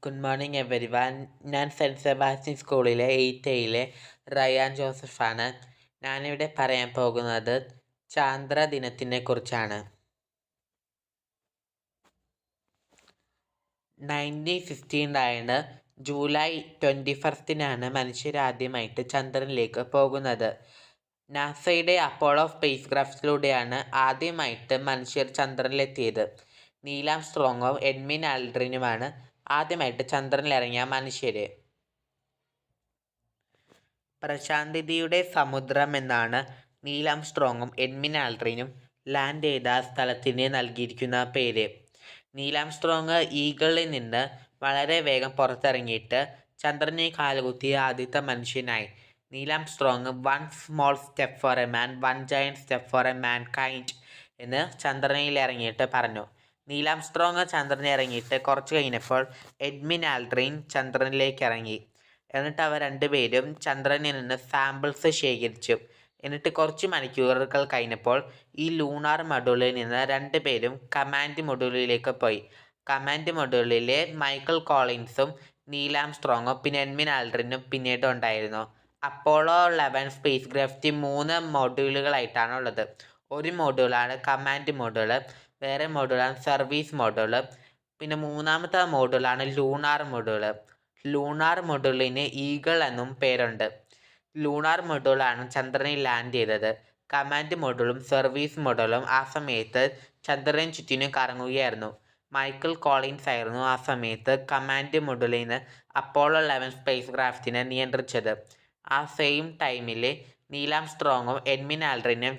Good morning everyone. ഞാൻ cent Sebastian സ്കൂളിലെ 8A Ryan ജോസഫാണ്. ഞാനിവിടെ പറയാൻ പോകുന്നത് ചാന്ദ്ര ദിനത്തിനെ കുറിച്ചാണ്. 1969 ജൂലൈ 21 മനുഷ്യരാദ്യമായിട്ട് ചന്ദ്രനിലേക്ക് പോകുന്നത്. നാസയുടെ അപ്പോളോ സ്പേസ് ക്രാഫ്റ്റിലൂടെയാണ് ആദ്യമായിട്ട് മനുഷ്യർ ചന്ദ്രനിലെത്തിയത്. നീൽ ആംസ്ട്രോങ്ങും എഡ്വിൻ ആൽഡ്രിനുമാണ് ആദ്യമായിട്ട് ചന്ദ്രനിലിറങ്ങിയ മനുഷ്യർ. പ്രശാന്തിയുടെ സമുദ്രം എന്നാണ് നീൽ ആംസ്ട്രോങ്ങും എഡ്വിൻ ആൽഡ്രിനും ലാൻഡ് ചെയ്ത സ്ഥലത്തിന് നൽകിയിരിക്കുന്ന പേര്. നീൽ ആംസ്ട്രോങ് ഈഗിളിൽ നിന്ന് വളരെ വേഗം പുറത്തിറങ്ങിയിട്ട് ചന്ദ്രനെ കാലുകുത്തിയ ആദ്യത്തെ മനുഷ്യനായി. Neil Armstrong 1 small step for a man, 1 giant step for a mankind എന്ന് ചന്ദ്രനിൽ ഇറങ്ങിയിട്ട് പറഞ്ഞു. നീൽ ആംസ്ട്രോങ് ചന്ദ്രനിൽ ഇറങ്ങിയിട്ട് കുറച്ച് കഴിഞ്ഞപ്പോൾ എഡ്വിൻ ആൽഡ്രിൻ ചന്ദ്രനിലേക്ക് ഇറങ്ങി. എന്നിട്ട് അവർ രണ്ടുപേരും ചന്ദ്രനിൽ നിന്ന് സാമ്പിൾസ് ശേഖരിച്ചു. എന്നിട്ട് കുറച്ച് മണിക്കൂറുകൾ കഴിഞ്ഞപ്പോൾ ഈ ലൂണാർ മൊഡ്യൂളിൽ നിന്ന് രണ്ടുപേരും കമാൻഡ് മൊഡ്യൂളിലേക്ക് പോയി. കമാൻഡ് മൊഡ്യൂളിലെ മൈക്കൽ കോളിൻസും നീൽ ആംസ്ട്രോങ്ങും പിന്നെ എഡ്വിൻ ആൽഡ്രിനും പിന്നീട് ഉണ്ടായിരുന്നു. അപ്പോളോ 11 സ്പേസ് ക്രാഫ്റ്റ് 3 മൊഡ്യൂളുകളായിട്ടാണ് ഉള്ളത്. ഒരു മൊഡ്യൂളാണ് കമാൻഡ് മൊഡ്യൂള്, വേറെ മൊഡ്യൂളാണ് സർവീസ് മൊഡ്യൂള്, പിന്നെ മൂന്നാമത്തെ മൊഡ്യൂളാണ് ലൂണാർ മൊഡ്യൂള്. ലൂണാർ മൊഡ്യൂളിന് ഈഗിൾ എന്നും പേരുണ്ട്. ലൂണാർ മൊഡ്യൂളാണ് ചന്ദ്രനിൽ ലാൻഡ് ചെയ്തത്. കമാൻഡ് മൊഡ്യൂളും സർവീസ് മൊഡ്യൂളും ആ സമയത്ത് ചന്ദ്രന് ചുറ്റിനും കറങ്ങുകയായിരുന്നു. മൈക്കൽ കോളിൻസ് ആയിരുന്നു ആ സമയത്ത് കമാൻഡ് മൊഡ്യൂളിൽ നിന്ന് അപ്പോളോ 11 സ്പേസ് ക്രാഫ്റ്റിനെ നിയന്ത്രിച്ചത്. ആ സെയിം ടൈമിൽ നീൽ ആംസ്ട്രോങ്ങും എഡ്വിൻ ആൽഡ്രിനും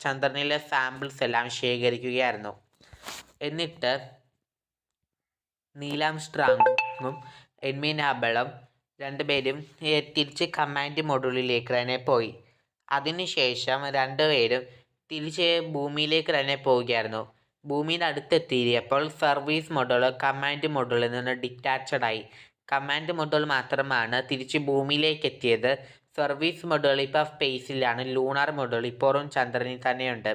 ചന്ദ്രനിലെ സാമ്പിൾസ് എല്ലാം ശേഖരിക്കുകയായിരുന്നു. എന്നിട്ട് നീൽ ആംസ്ട്രോങ്ങും എഡ്വിൻ ആൽഡ്രിനും രണ്ടുപേരും തിരിച്ച് കമാൻഡ് മൊഡ്യൂളിലേക്ക് തന്നെ പോയി. അതിനുശേഷം രണ്ടുപേരും തിരിച്ച് ഭൂമിയിലേക്ക് തന്നെ പോവുകയായിരുന്നു. ഭൂമിയുടെ അടുത്തെത്തിയപ്പോൾ സർവീസ് മൊഡ്യൂൾ കമാൻഡ് മൊഡ്യൂളിൽ നിന്ന് ഡിറ്റാച്ചഡായി. കമാൻഡ് മൊഡ്യൂൾ മാത്രമാണ് തിരിച്ച് ഭൂമിയിലേക്ക് എത്തിയത്. സർവീസ് മൊഡ്യൂൾ ഇപ്പോൾ സ്പേസിലാണ്. ലൂണാർ മൊഡ്യൂൾ ഇപ്പോഴും ചന്ദ്രനിൽ തന്നെയുണ്ട്.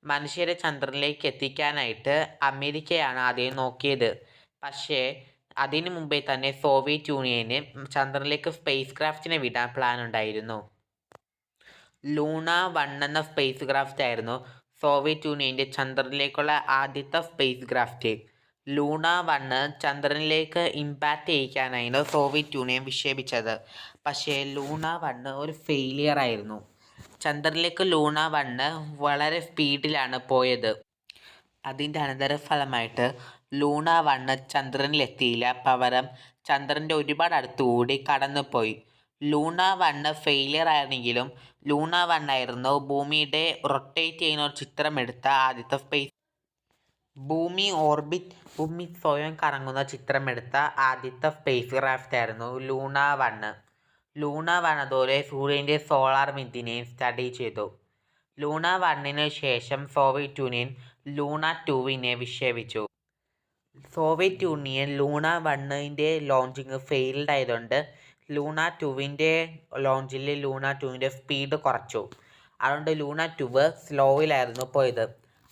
മനുഷ്യരെ ചന്ദ്രനിലേക്ക് എത്തിക്കാനായിട്ട് അമേരിക്കയാണ് ആദ്യം നോക്കിയത്. പക്ഷേ അതിനു മുമ്പേ തന്നെ സോവിയറ്റ് യൂണിയന് ചന്ദ്രനിലേക്ക് സ്പേസ് ക്രാഫ്റ്റിനെ വിടാൻ പ്ലാൻ ഉണ്ടായിരുന്നു. ലൂണ 1 എന്ന സ്പേസ് ക്രാഫ്റ്റ് ആയിരുന്നു സോവിയറ്റ് യൂണിയൻ്റെ ചന്ദ്രനിലേക്കുള്ള ആദ്യത്തെ സ്പേസ് ക്രാഫ്റ്റ്. ലൂണ 1 ചന്ദ്രനിലേക്ക് ഇമ്പാക്റ്റ് ചെയ്യിക്കാനായിരുന്നു സോവിയറ്റ് യൂണിയൻ വിക്ഷേപിച്ചത്. പക്ഷേ ലൂണ 1 ഒരു ഫെയിലിയർ ആയിരുന്നു. ചന്ദ്രനിലേക്ക് ലൂണ 1 വളരെ സ്പീഡിലാണ് പോയത്. അതിൻ്റെ അനന്തരഫലമായിട്ട് ലൂണ 1 ചന്ദ്രനിലെത്തിയില്ല. പകരം ചന്ദ്രൻ്റെ ഒരുപാട് അടുത്തുകൂടി കടന്നുപോയി. ലൂണ 1 ഫെയിലിയർ ആയിരുന്നെങ്കിലും ലൂണ 1 ആയിരുന്നു ഭൂമിയുടെ റൊട്ടേറ്റ് ചെയ്യുന്ന ഒരു ചിത്രം എടുത്ത ആദ്യത്തെ സ്പേസ്. ഭൂമി സ്വയം കറങ്ങുന്ന ചിത്രമെടുത്ത ആദ്യത്തെ സ്പേസ് ക്രാഫ്റ്റ് ആയിരുന്നു ലൂണ 1. ലൂണ 1 അതുപോലെ സൂര്യൻ്റെ സോളാർ വിൻഡിനെയും സ്റ്റഡി ചെയ്തു. ലൂണ 1 ശേഷം സോവിയറ്റ് യൂണിയൻ ലൂണ 2 വിക്ഷേപിച്ചു. Soviet Union Luna 1 launching failed ആയതുകൊണ്ട് ലൂണ 2 ലോഞ്ചിൽ ലൂണ 2 സ്പീഡ് കുറച്ചു. അതുകൊണ്ട് ലൂണ 2 സ്ലോയിലായിരുന്നു പോയത്.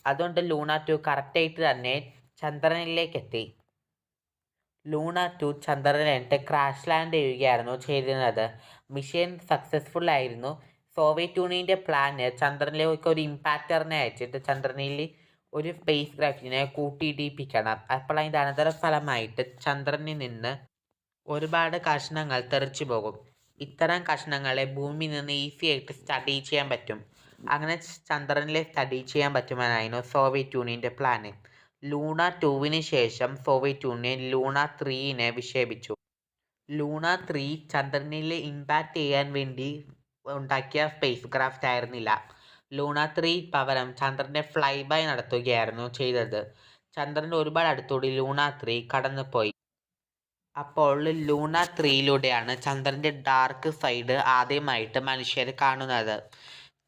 അതുകൊണ്ട് ലൂണ 2 കറക്റ്റായിട്ട് തന്നെ ചന്ദ്രനിലേക്ക് എത്തി. ലൂണ 2 ചന്ദ്രനിലിട്ട് ക്രാഷ് ലാൻഡ് ചെയ്യുകയായിരുന്നു ചെയ്തിരുന്നത്. മിഷൻ സക്സസ്ഫുൾ ആയിരുന്നു. സോവിയറ്റ് യൂണിയൻ്റെ പ്ലാന് ചന്ദ്രനിലേക്ക് ഒരു ഇമ്പാക്റ്ററിനെ അയച്ചിട്ട് ചന്ദ്രനിൽ ഒരു സ്പേസ് ക്രാഫ്റ്റിനെ കൂട്ടിയിടിപ്പിക്കണം. അപ്പോൾ അതിൻ്റെ അനന്തരഫലമായിട്ട് ചന്ദ്രനിൽ നിന്ന് ഒരുപാട് കഷ്ണങ്ങൾ തെറിച്ചു പോകും. ഇത്തരം കഷ്ണങ്ങളെ ഭൂമിയിൽ നിന്ന് ഈസി ആയിട്ട് സ്റ്റഡി ചെയ്യാൻ പറ്റും. അങ്ങനെ ചന്ദ്രനിലെ സ്റ്റഡി ചെയ്യാൻ പറ്റുമെന്നായിരുന്നു സോവിയറ്റ് യൂണിയൻ്റെ പ്ലാന്. ലൂണ 2 ശേഷം സോവിയറ്റ് യൂണിയൻ ലൂണ 3 വിക്ഷേപിച്ചു. ലൂണ 3 ചന്ദ്രനിൽ ഇമ്പാക്റ്റ് ചെയ്യാൻ വേണ്ടി ഉണ്ടാക്കിയ സ്പേസ് ക്രാഫ്റ്റ് ആയിരുന്നില്ല. ലൂണ 3 പകരം ചന്ദ്രൻ്റെ ഫ്ലൈ ബൈ നടത്തുകയായിരുന്നു ചെയ്തത്. ചന്ദ്രൻ്റെ ഒരുപാട് അടുത്തുകൂടി ലൂണ 3 കടന്നുപോയി. അപ്പോൾ ലൂണ 3 ചന്ദ്രൻ്റെ ഡാർക്ക് സൈഡ് ആദ്യമായിട്ട് മനുഷ്യർ കാണുന്നത്.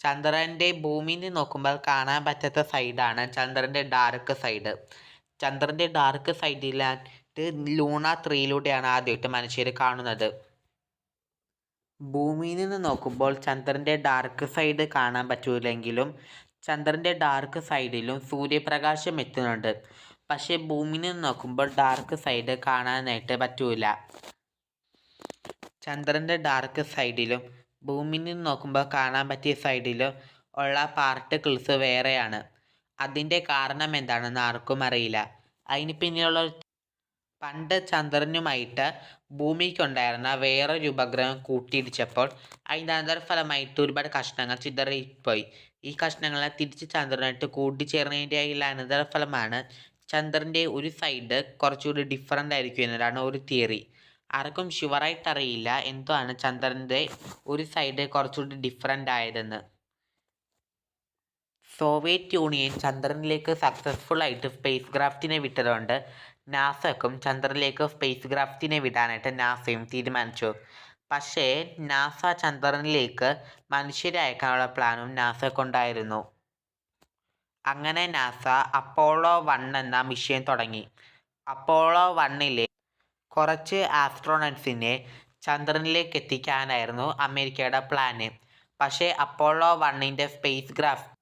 ചന്ദ്രൻ്റെ ഭൂമിയിൽ നിന്ന് നോക്കുമ്പോൾ കാണാൻ പറ്റാത്ത സൈഡാണ് ചന്ദ്രൻ്റെ ഡാർക്ക് സൈഡ്. ചന്ദ്രൻ്റെ ഡാർക്ക് സൈഡിലായിട്ട് ലൂണ 3 ആദ്യമായിട്ട് മനുഷ്യർ കാണുന്നത്. ഭൂമിയിൽ നിന്ന് നോക്കുമ്പോൾ ചന്ദ്രൻ്റെ ഡാർക്ക് സൈഡ് കാണാൻ പറ്റൂലെങ്കിലും ചന്ദ്രൻ്റെ ഡാർക്ക് സൈഡിലും സൂര്യപ്രകാശം എത്തുന്നുണ്ട്. പക്ഷേ ഭൂമിയിൽ നിന്ന് നോക്കുമ്പോൾ ഡാർക്ക് സൈഡ് കാണാനായിട്ട് പറ്റൂല. ചന്ദ്രൻ്റെ ഡാർക്ക് സൈഡിലും ഭൂമിയിൽ നിന്ന് നോക്കുമ്പോൾ കാണാൻ പറ്റിയ സൈഡിലും ഉള്ള പാർട്ടിക്കിൾസ് വേറെയാണ്. അതിൻ്റെ കാരണം എന്താണെന്ന് ആർക്കും അറിയില്ല. അതിന് പിന്നിലുള്ള പണ്ട് ചന്ദ്രനുമായിട്ട് ഭൂമിക്കുണ്ടായിരുന്ന വേറൊരു ഉപഗ്രഹം കൂട്ടിയിടിച്ചപ്പോൾ അതിൻ്റെ അനന്തരഫലമായിട്ട് ഒരുപാട് കഷ്ണങ്ങൾ ചിതറിപ്പോയി. ഈ കഷ്ണങ്ങളെ തിരിച്ച് ചന്ദ്രനായിട്ട് കൂട്ടിച്ചേർന്നതിൻ്റെ അനന്തരഫലമാണ് ചന്ദ്രൻ്റെ ഒരു സൈഡ് കുറച്ചുകൂടി ഡിഫറൻ്റ് ആയിരിക്കും എന്നതാണ് ഒരു തിയറി. ആർക്കും ഷുവറായിട്ട് അറിയില്ല എന്താണ് ചന്ദ്രൻ്റെ ഒരു സൈഡ് കുറച്ചുകൂടി ഡിഫറൻ്റ് ആയതെന്ന്. സോവിയറ്റ് യൂണിയൻ ചന്ദ്രനിലേക്ക് സക്സസ്ഫുൾ ആയിട്ട് സ്പേസ് ക്രാഫ്റ്റിനെ വിട്ടതുകൊണ്ട് നാസയ്ക്കും ചന്ദ്രനിലേക്ക് സ്പേസ് ക്രാഫ്റ്റിനെ വിടാനായിട്ട് നാസയും തീരുമാനിച്ചു. പക്ഷേ നാസ ചന്ദ്രനിലേക്ക് മനുഷ്യരെ അയക്കാനുള്ള പ്ലാനും നാസയ്ക്കുണ്ടായിരുന്നു. അങ്ങനെ നാസ അപ്പോളോ 1 എന്ന മിഷൻ തുടങ്ങി. അപ്പോളോ 1 കുറച്ച് ആസ്ട്രോണറ്റ്സിനെ ചന്ദ്രനിലേക്ക് എത്തിക്കാനായിരുന്നു അമേരിക്കയുടെ പ്ലാന്. പക്ഷേ അപ്പോളോ 1 സ്പേസ് ക്രാഫ്റ്റ്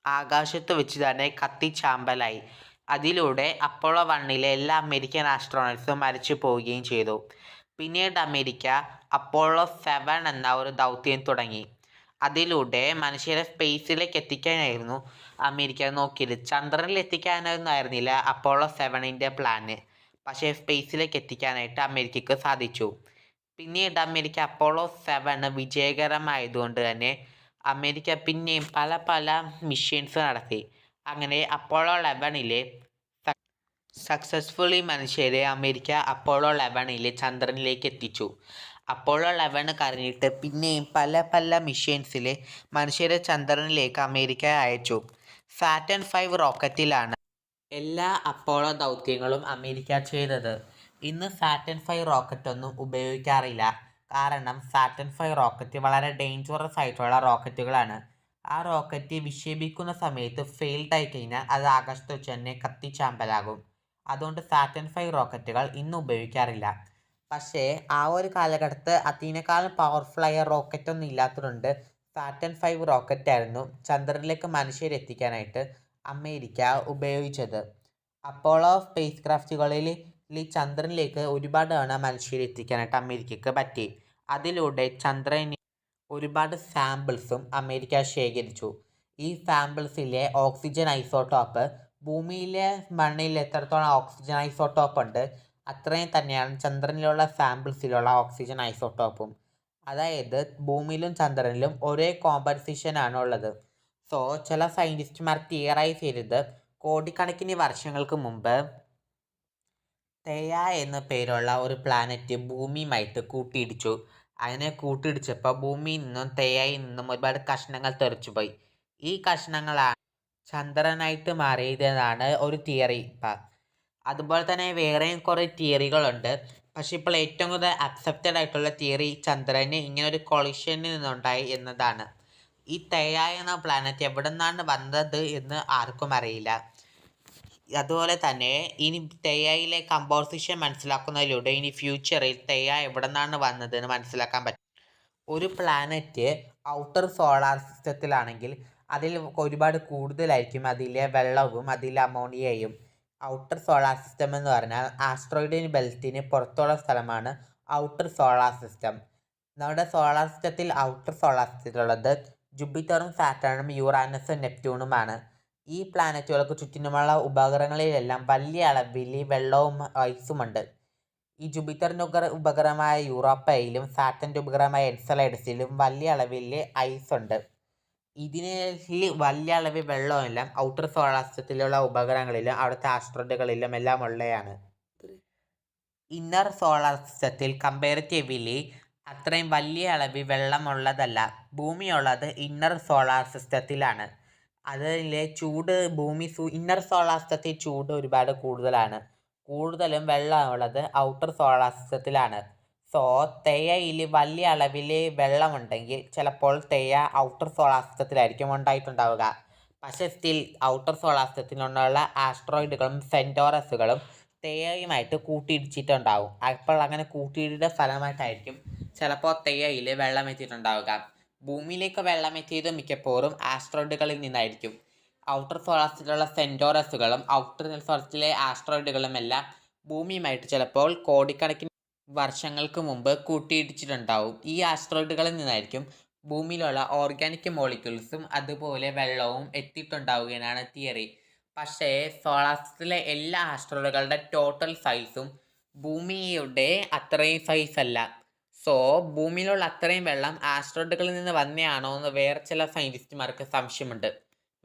ആകാശത്ത് വെച്ച് തന്നെ കത്തിച്ചാമ്പലായി. അതിലൂടെ അപ്പോളോ 1 എല്ലാ അമേരിക്കൻ ആസ്ട്രോണറ്റ്സും മരിച്ചു പോവുകയും ചെയ്തു. പിന്നീട് അമേരിക്ക അപ്പോളോ 7 എന്ന ഒരു ദൗത്യം തുടങ്ങി. അതിലൂടെ മനുഷ്യരെ സ്പേസിലേക്ക് എത്തിക്കാനായിരുന്നു അമേരിക്ക നോക്കിയത്. ചന്ദ്രനിൽ എത്തിക്കാനൊന്നായിരുന്നില്ല അപ്പോളോ 7 പ്ലാന്. പക്ഷേ സ്പേസിലേക്ക് എത്തിക്കാനായിട്ട് അമേരിക്കക്ക് സാധിച്ചു. പിന്നീട് അമേരിക്ക അപ്പോളോ 7 വിജയകരമായതുകൊണ്ട് തന്നെ അമേരിക്ക പിന്നെയും പല പല മിഷൻസ് നടത്തി. അങ്ങനെ അപ്പോളോ 11 സക്സസ്ഫുള്ളി മനുഷ്യരെ അമേരിക്ക അപ്പോളോ 11 ചന്ദ്രനിലേക്ക് എത്തിച്ചു. അപ്പോളോ 11 കഴിഞ്ഞിട്ട് പിന്നെയും പല പല മിഷൻസിൽ മനുഷ്യരെ ചന്ദ്രനിലേക്ക് അമേരിക്ക അയച്ചു. സാറ്റൻ 5 റോക്കറ്റിലാണ് എല്ലാ അപ്പോളോ ദൗത്യങ്ങളും അമേരിക്ക ചെയ്തത്. ഇന്ന് സാറ്റൻ 5 റോക്കറ്റൊന്നും ഉപയോഗിക്കാറില്ല. കാരണം സാറ്റൻ 5 റോക്കറ്റ് വളരെ ഡേഞ്ചറസ് ആയിട്ടുള്ള റോക്കറ്റുകളാണ്. ആ റോക്കറ്റ് വിക്ഷേപിക്കുന്ന സമയത്ത് ഫെയിൽഡ് ആയി കഴിഞ്ഞാൽ അത് ആകാശത്ത് വെച്ച് തന്നെ കത്തിച്ചാമ്പലാകും. അതുകൊണ്ട് സാറ്റൻ 5 റോക്കറ്റുകൾ ഇന്ന് ഉപയോഗിക്കാറില്ല. പക്ഷേ ആ ഒരു കാലഘട്ടത്ത് അതിനേക്കാളും പവർഫുള്ളായ റോക്കറ്റൊന്നും ഇല്ലാത്തതുകൊണ്ട് സാറ്റൻ 5 റോക്കറ്റായിരുന്നു ചന്ദ്രനിലേക്ക് മനുഷ്യരെ എത്തിക്കാനായിട്ട് അമേരിക്ക ഉപയോഗിച്ചത്. അപ്പോളോ സ്പേസ് ക്രാഫ്റ്റുകളിൽ ചന്ദ്രനിലേക്ക് ഒരുപാട് തവണ മനുഷ്യരെ എത്തിക്കാനായിട്ട് അമേരിക്കക്ക് പറ്റി. അതിലൂടെ ചന്ദ്രന് ഒരുപാട് സാമ്പിൾസും അമേരിക്ക ശേഖരിച്ചു. ഈ സാമ്പിൾസിലെ ഓക്സിജൻ ഐസോട്ടോപ്പ് ഭൂമിയിലെ മണ്ണിൽ എത്രത്തോളം ഓക്സിജൻ ഐസോട്ടോപ്പ് ഉണ്ട് അത്രയും തന്നെയാണ് ചന്ദ്രനിലുള്ള സാമ്പിൾസിലുള്ള ഓക്സിജൻ ഐസോട്ടോപ്പും. അതായത് ഭൂമിയിലും ചന്ദ്രനിലും ഒരേ കോമ്പൻസേഷനാണ് ഉള്ളത്. സോ ചില സയൻറ്റിസ്റ്റുമാർ തിയറൈസ് ചെയ്തത് കോടിക്കണക്കിന് വർഷങ്ങൾക്ക് മുമ്പ് തെയ എന്ന പേരുള്ള ഒരു പ്ലാനറ്റ് ഭൂമിയുമായിട്ട് കൂട്ടിയിടിച്ചു. അങ്ങനെ കൂട്ടിയിടിച്ചപ്പോൾ ഭൂമിയിൽ നിന്നും തെയയിൽ നിന്നും ഒരുപാട് കഷ്ണങ്ങൾ തെറിച്ചുപോയി. ഈ കഷ്ണങ്ങളാണ് ചന്ദ്രനായിട്ട് മാറിയതെന്നാണ് ഒരു തിയറി. അതുപോലെ തന്നെ വേറെയും കുറേ തിയറികളുണ്ട്. പക്ഷെ ഇപ്പോൾ ഏറ്റവും കൂടുതൽ അക്സെപ്റ്റഡ് ആയിട്ടുള്ള തിയറി ചന്ദ്രന് ഇങ്ങനെ ഒരു കൊളിഷനിൽ നിന്നുണ്ടായി എന്നതാണ്. ഈ തെയ എന്ന പ്ലാനറ്റ് എവിടെ നിന്നാണ് വന്നത് എന്ന് ആർക്കും അറിയില്ല. അതുപോലെ തന്നെ ഇനി തെയയിലെ കമ്പോസിഷൻ മനസ്സിലാക്കുന്നതിലൂടെ ഇനി ഫ്യൂച്ചറിൽ തെയ എവിടെ നിന്നാണ് വന്നതെന്ന് മനസ്സിലാക്കാൻ പറ്റും. ഒരു പ്ലാനറ്റ് ഔട്ടർ സോളാർ സിസ്റ്റത്തിലാണെങ്കിൽ അതിൽ ഒരുപാട് കൂടുതലായിരിക്കും അതിലെ വെള്ളവും അതിലെ അമോണിയയും. ഔട്ടർ സോളാർ സിസ്റ്റം എന്ന് പറഞ്ഞാൽ ആസ്ട്രോയിഡിന് ബെൽറ്റിന് പുറത്തുള്ള സ്ഥലമാണ് ഔട്ടർ സോളാർ സിസ്റ്റം. നമ്മുടെ സോളാർ സിസ്റ്റത്തിൽ ഔട്ടർ സോളാർ സിസ്റ്റത്തിലുള്ളത് ജൂപ്പിറ്ററും സാറ്റേണും യുറാനസും നെപ്റ്റ്യൂണുമാണ്. ഈ പ്ലാനറ്റുകൾക്ക് ചുറ്റിനുമുള്ള ഉപഗ്രഹങ്ങളിലെല്ലാം വലിയ അളവിൽ വെള്ളവും ഐസുമുണ്ട്. ഈ ജൂപ്പിറ്ററിൻ്റെ ഉപഗ്രഹമായ യൂറോപ്പയിലും സാറ്റൻ്റെ ഉപഗ്രഹമായ എൻസെലാഡസിലും വലിയ അളവിൽ ഐസ് ഉണ്ട്. ഇതിൽ വലിയ അളവിൽ വെള്ളമെല്ലാം ഔട്ടർ സോളാർ സിസ്റ്റത്തിലുള്ള ഉപഗ്രഹങ്ങളിലും അവിടുത്തെ ആസ്ട്രോയിഡുകളിലും എല്ലാം ഉള്ളതാണ്. ഇന്നർ സോളാർ സിസ്റ്റത്തിൽ കമ്പാരിറ്റീവ്ലി അത്രയും വലിയ അളവിൽ വെള്ളമുള്ളതല്ല. ഭൂമിയുള്ളത് ഇന്നർ സോളാർ സിസ്റ്റത്തിലാണ്. അതിലെ ചൂട് ഇന്നർ സോളാർ സിസ്റ്റത്തിൽ ചൂട് ഒരുപാട് കൂടുതലാണ്. കൂടുതലും വെള്ളമുള്ളത് ഔട്ടർ സോളാർ സിസ്റ്റത്തിലാണ്. സോ തെയയിൽ വലിയ അളവിൽ വെള്ളമുണ്ടെങ്കിൽ ചിലപ്പോൾ തെയ ഔട്ടർ സോളാർ സിസ്റ്റത്തിലായിരിക്കും ഉണ്ടായിട്ടുണ്ടാവുക. പക്ഷേ സ്റ്റിൽ ഔട്ടർ സോളാർ സിസ്റ്റത്തിലുള്ള ആസ്ട്രോയിഡുകളും സെൻറ്റോറസുകളും തെയയുമായിട്ട് കൂട്ടിയിടിച്ചിട്ടുണ്ടാവും. അപ്പോൾ അങ്ങനെ കൂട്ടിയിടിയുടെ ഫലമായിട്ടായിരിക്കും ചിലപ്പോൾ തെയയിൽ വെള്ളം എത്തിയിട്ടുണ്ടാവുക. ഭൂമിയിലേക്ക് വെള്ളം എത്തിയത് മിക്കപ്പോഴും ആസ്ട്രോയിഡുകളിൽ നിന്നായിരിക്കും. ഔട്ടർ സോളാർ സിസ്റ്റത്തിലുള്ള സെൻറ്റോറസുകളും ഔട്ടർ സോളാർ സിസ്റ്റത്തിലെ ആസ്ട്രോയിഡുകളുമെല്ലാം ഭൂമിയുമായിട്ട് ചിലപ്പോൾ കോടിക്കണക്കിന് വർഷങ്ങൾക്ക് മുമ്പ് കൂട്ടിയിടിച്ചിട്ടുണ്ടാവും. ഈ ആസ്ട്രോയിഡുകളിൽ നിന്നായിരിക്കും ഭൂമിയിലുള്ള ഓർഗാനിക് മോളിക്യൂൾസും അതുപോലെ വെള്ളവും എത്തിയിട്ടുണ്ടാവുകയാണ് തിയറി. പക്ഷേ സോളാർ സിസ്റ്റത്തിലെ എല്ലാ ആസ്ട്രോയിഡുകളുടെ ടോട്ടൽ സൈസും ഭൂമിയുടെ അത്രയും സൈസ് അല്ല. സോ ഭൂമിയിലുള്ള അത്രയും വെള്ളം ആസ്ട്രോയിഡുകളിൽ നിന്ന് വന്നെയാണോ എന്ന് വേറെ ചില സയൻറ്റിസ്റ്റുമാർക്ക് സംശയമുണ്ട്.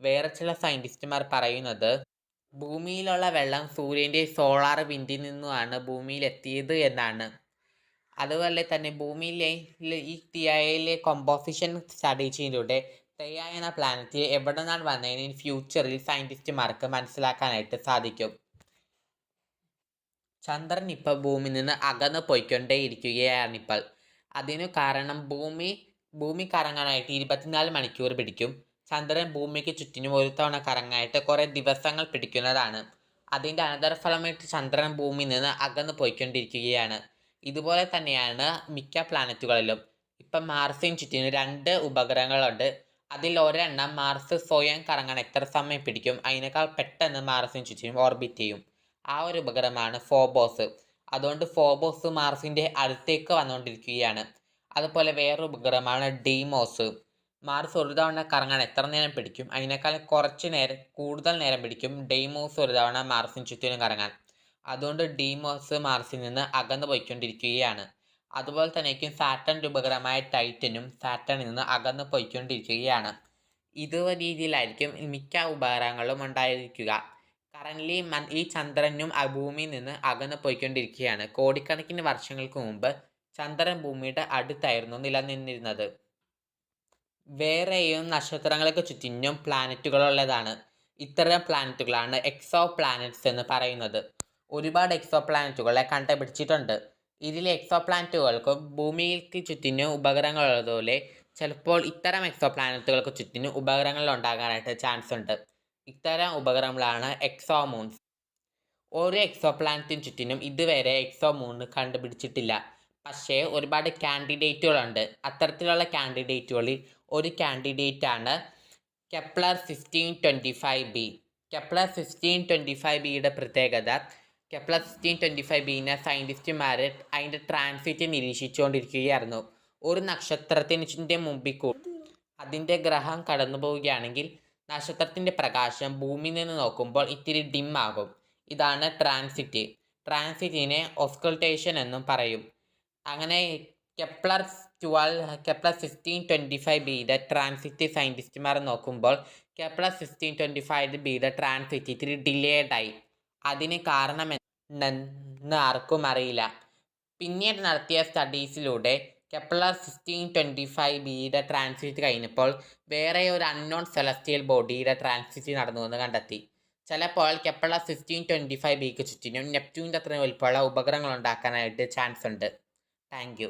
വേറെ ചില സയൻറ്റിസ്റ്റുമാർ പറയുന്നത് ഭൂമിയിലുള്ള വെള്ളം സൂര്യൻ്റെ സോളാർ വിൻഡിൽ നിന്നുമാണ് ഭൂമിയിലെത്തിയത് എന്നാണ്. അതുപോലെ തന്നെ ഭൂമിയിലെ ഈ തിയയിലെ കോമ്പോസിഷൻ സ്റ്റഡി ചെയ്യുന്നതിലൂടെ തെയ്യ എന്ന പ്ലാനറ്റ് എവിടെ നിന്നാണ് വന്നതെന്ന് ഫ്യൂച്ചറിൽ സയൻറ്റിസ്റ്റുമാർക്ക് മനസ്സിലാക്കാനായിട്ട് സാധിക്കും. ചന്ദ്രൻ ഇപ്പോൾ ഭൂമിയിൽ നിന്ന് അകന്ന് പോയിക്കൊണ്ടേയിരിക്കുകയാണിപ്പോൾ. അതിനു കാരണം ഭൂമി കറങ്ങാനായിട്ട് 24 മണിക്കൂർ പിടിക്കും. ചന്ദ്രൻ ഭൂമിക്ക് ചുറ്റിനും ഒരു തവണ കറങ്ങാനായിട്ട് കുറേ ദിവസങ്ങൾ പിടിക്കുന്നതാണ്. അതിൻ്റെ അനന്തരഫലമായിട്ട് ചന്ദ്രൻ ഭൂമിയിൽ നിന്ന് അകന്ന് പോയിക്കൊണ്ടിരിക്കുകയാണ്. ഇതുപോലെ തന്നെയാണ് മിക്ക പ്ലാനറ്റുകളിലും. ഇപ്പം മാർസിന് ചുറ്റിനും 2 ഉപഗ്രഹങ്ങളുണ്ട്. അതിൽ ഒരെണ്ണം മാർസ് സ്വയം കറങ്ങാൻ എത്ര സമയം പിടിക്കും അതിനേക്കാൾ പെട്ടെന്ന് മാർസിന് ചുറ്റിനും ഓർബിറ്റ് ചെയ്യും. ആ ഒരു ഉപഗ്രഹമാണ് ഫോബോസ്. അതുകൊണ്ട് ഫോബോസ് മാർസിൻ്റെ അടുത്തേക്ക് വന്നുകൊണ്ടിരിക്കുകയാണ്. അതുപോലെ വേറൊരു ഉപഗ്രഹമാണ് ഡീമോസ്. മാർസ് ഒരു തവണ കറങ്ങാൻ എത്ര നേരം പിടിക്കും അതിനേക്കാൾ കൂടുതൽ നേരം പിടിക്കും ഡെയ്മോസ് ഒരു തവണ മാർസിന് ചുറ്റിനും കറങ്ങാൻ. അതുകൊണ്ട് ഡീമോസ് മാർസിൽ നിന്ന് അകന്നു പോയിക്കൊണ്ടിരിക്കുകയാണ്. അതുപോലെ തന്നെയായിരിക്കും സാറ്റർൻ്റെ ഉപഗ്രഹമായ ടൈറ്റനും സാറ്റർണിൽ നിന്ന് അകന്നു പോയിക്കൊണ്ടിരിക്കുകയാണ്. ഇതുവ രീതിയിലായിരിക്കും മിക്ക ഉപഗ്രഹങ്ങളും ഉണ്ടായിരിക്കുക. കറൻ്റ്ലി ഈ ചന്ദ്രനും ഭൂമിയിൽ നിന്ന് അകന്നു പോയിക്കൊണ്ടിരിക്കുകയാണ്. കോടിക്കണക്കിന് വർഷങ്ങൾക്ക് മുമ്പ് ചന്ദ്രൻ ഭൂമിയുടെ അടുത്തായിരുന്നു നിലനിന്നിരുന്നത്. വേറെയും നക്ഷത്രങ്ങൾക്ക് ചുറ്റിനും പ്ലാനറ്റുകളുള്ളതാണ്. ഇത്തരം പ്ലാനറ്റുകളാണ് എക്സോ പ്ലാനറ്റ്സ് എന്ന് പറയുന്നത്. ഒരുപാട് എക്സോ പ്ലാനറ്റുകളെ കണ്ടുപിടിച്ചിട്ടുണ്ട്. ഇതിലെ എക്സോ പ്ലാനറ്റുകൾക്ക് ഭൂമിക്ക് ചുറ്റിനും ഉപഗ്രഹങ്ങളുള്ളതുപോലെ ചിലപ്പോൾ ഇത്തരം എക്സോ പ്ലാനറ്റുകൾക്ക് ചുറ്റിനും ഉപഗ്രഹങ്ങൾ ഉണ്ടാകാനായിട്ട് ചാൻസ് ഉണ്ട്. ഇത്തരം ഉപഗ്രഹങ്ങളാണ് എക്സോ മൂൺസ്. ഒരു എക്സോ പ്ലാനറ്റിന് ചുറ്റിനും ഇതുവരെ എക്സോ മൂൺ കണ്ടുപിടിച്ചിട്ടില്ല. പക്ഷേ ഒരുപാട് കാൻഡിഡേറ്റുകളുണ്ട്. അത്തരത്തിലുള്ള കാൻഡിഡേറ്റുകളിൽ ഒരു കാൻഡിഡേറ്റാണ് കെപ്ലർ 1625b. കെപ്ലർ 1625bയുടെ പ്രത്യേകത, കെപ്ലർ 1625bനെ സയൻറ്റിസ്റ്റുമാർ അതിൻ്റെ ട്രാൻസിറ്റ് നിരീക്ഷിച്ചുകൊണ്ടിരിക്കുകയായിരുന്നു. ഒരു നക്ഷത്രത്തിൻ്റെ മുമ്പിൽ കൂടി അതിൻ്റെ ഗ്രഹം കടന്നു പോവുകയാണെങ്കിൽ നക്ഷത്രത്തിൻ്റെ പ്രകാശം ഭൂമിയിൽ നിന്ന് നോക്കുമ്പോൾ ഇത്തിരി ഡിം ആകും. ഇതാണ് ട്രാൻസിറ്റ്. ട്രാൻസിറ്റിനെ ഓസ്കൾട്ടേഷൻ എന്നും പറയും. അങ്ങനെ കെപ്ലർ 1625bയുടെ ട്രാൻസിറ്റ് സയൻറ്റിസ്റ്റുമാർ നോക്കുമ്പോൾ കെപ്ലർ 1625bയുടെ ട്രാൻസിറ്റ് ഇത്തിരി ഡിലേഡായി. അതിന് കാരണമെന്ന് ആർക്കും അറിയില്ല. പിന്നീട് നടത്തിയ സ്റ്റഡീസിലൂടെ കെപ്ലർ 1625bയുടെ ട്രാൻസിറ്റ് കഴിഞ്ഞപ്പോൾ വേറെ ഒരു അൺനോൺ സെലസ്റ്റിയൽ ബോഡിയുടെ ട്രാൻസിറ്റ് നടന്നുവെന്ന് കണ്ടെത്തി. ചിലപ്പോൾ കെപ്ലർ 1625bക്ക് ചുറ്റിനും നെപ്റ്റ്യൂണിൻ്റെ അത്രയും വലിപ്പമുള്ള ഉപഗ്രഹങ്ങൾ ഉണ്ടാക്കാനായിട്ട് ചാൻസ് ഉണ്ട്. Thank you.